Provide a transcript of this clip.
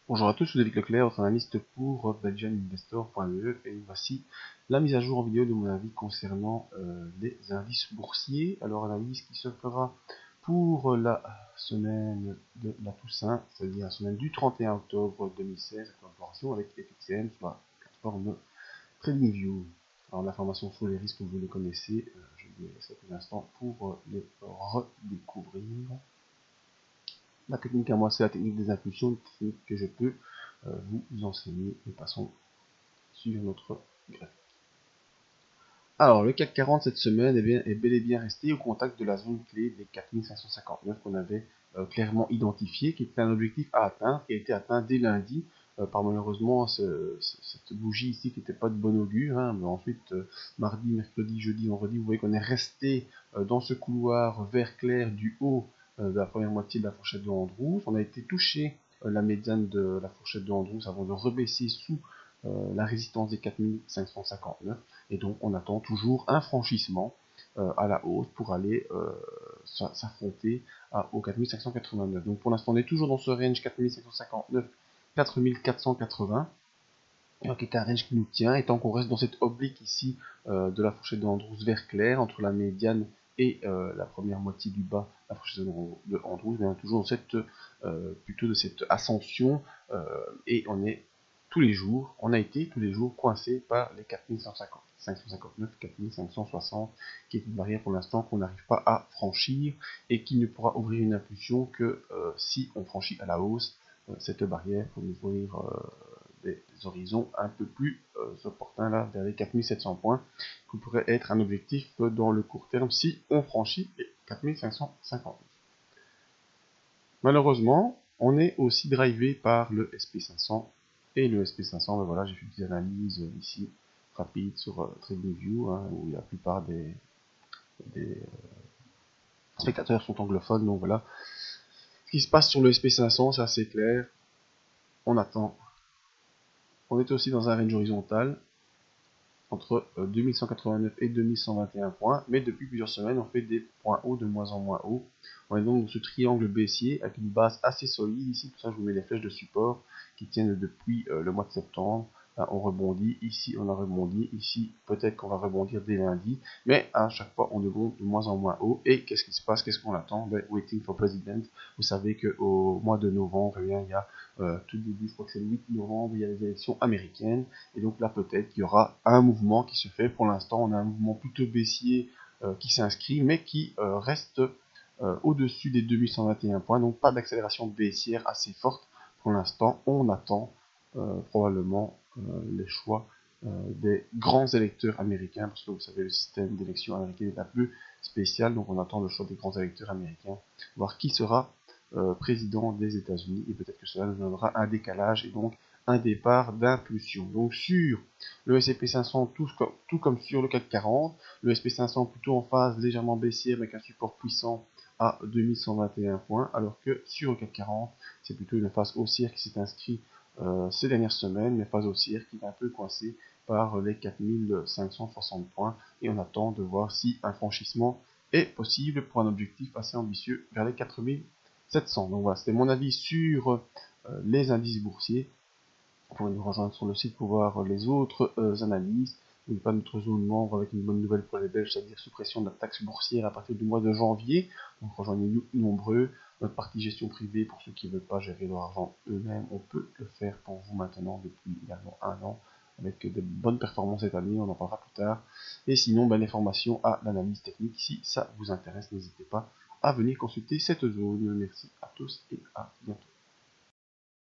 Bonjour à tous, je suis David Leclerc, votre analyste pour belgianinvestor.be et voici la mise à jour en vidéo de mon avis concernant les indices boursiers. Alors analyse qui se fera pour la semaine de la Toussaint, c'est-à-dire la semaine du 31 octobre 2016, en collaboration avec FXN sur la plateforme TradingView. Alors l'information sur les risques, vous les connaissez, je vous laisse quelques instants pour les redécouvrir. Ma technique à moi, c'est la technique des impulsions, une technique que je peux vous enseigner. Et passons sur notre graphique. Alors, le CAC 40 cette semaine est bel et bien resté au contact de la zone clé des 4559 qu'on avait clairement identifié, qui était un objectif à atteindre, qui a été atteint dès lundi, par malheureusement cette bougie ici qui n'était pas de bon augure. Hein, mais ensuite, mardi, mercredi, jeudi, vendredi, vous voyez qu'on est resté dans ce couloir vert clair du haut de la première moitié de la fourchette de Andrews. On a été touché la médiane de la fourchette de Andrews avant de rebaisser sous la résistance des 4559, et donc on attend toujours un franchissement à la hausse pour aller s'affronter aux 4589. Donc pour l'instant on est toujours dans ce range 4559 4480, qui est un range qui nous tient, et tant qu'on reste dans cette oblique ici de la fourchette de Andrews vert clair entre la médiane et la première moitié du bas, la fourchette de Andrews, bien toujours dans cette plutôt de cette ascension, et on a été tous les jours coincé par les 4150, 559, 4560, qui est une barrière pour l'instant qu'on n'arrive pas à franchir et qui ne pourra ouvrir une impulsion que si on franchit à la hausse cette barrière pour ouvrir des horizons un peu plus opportuns là, vers les 4700 points, qui pourrait être un objectif dans le court terme si on franchit les 4550. Malheureusement, on est aussi drivé par le SP500, et le SP500, ben voilà, j'ai fait une petite analyse ici, rapide sur TradingView, hein, où la plupart des spectateurs sont anglophones, donc voilà. Ce qui se passe sur le SP500, c'est assez clair, on attend. On est aussi dans un range horizontal, entre 2189 et 2121 points, mais depuis plusieurs semaines, on fait des points hauts de moins en moins hauts. On est donc dans ce triangle baissier avec une base assez solide. Ici, tout ça, je vous mets les flèches de support qui tiennent depuis le mois de septembre. Là, on rebondit, ici on a rebondi, ici peut-être qu'on va rebondir dès lundi, mais à chaque fois on monte de moins en moins haut. Et qu'est-ce qui se passe, qu'est-ce qu'on attend? Waiting for President. Vous savez qu'au mois de novembre, il y a tout début, je crois que c'est le 8 novembre, il y a les élections américaines, et donc là peut-être qu'il y aura un mouvement qui se fait. Pour l'instant, on a un mouvement plutôt baissier qui s'inscrit, mais qui reste au-dessus des 2121 points, donc pas d'accélération baissière assez forte. Pour l'instant, on attend probablement les choix des grands électeurs américains, parce que vous savez, le système d'élection américaine est un peu spécial, donc on attend le choix des grands électeurs américains, voir qui sera président des États-Unis, et peut-être que cela nous donnera un décalage et donc un départ d'impulsion. Donc sur le S&P 500, tout comme sur le CAC 40, le S&P 500 plutôt en phase légèrement baissière avec un support puissant à 2121 points, alors que sur le CAC 40, c'est plutôt une phase haussière qui s'est inscrite ces dernières semaines, mais phase haussière qui est un peu coincée par les 4560 points, et on attend de voir si un franchissement est possible pour un objectif assez ambitieux vers les 4700. Donc voilà, c'était mon avis sur les indices boursiers. Vous pouvez nous rejoindre sur le site pour voir les autres analyses. N'oubliez pas notre zone membre avec une bonne nouvelle pour les Belges, c'est-à-dire suppression de la taxe boursière à partir du mois de janvier. Donc rejoignez-nous nombreux. Notre partie gestion privée, pour ceux qui ne veulent pas gérer leur argent eux-mêmes, on peut le faire pour vous maintenant depuis également un an, avec de bonnes performances cette année, on en parlera plus tard. Et sinon, les formations à l'analyse technique, si ça vous intéresse, n'hésitez pas à venir consulter cette zone. Merci à tous et à bientôt.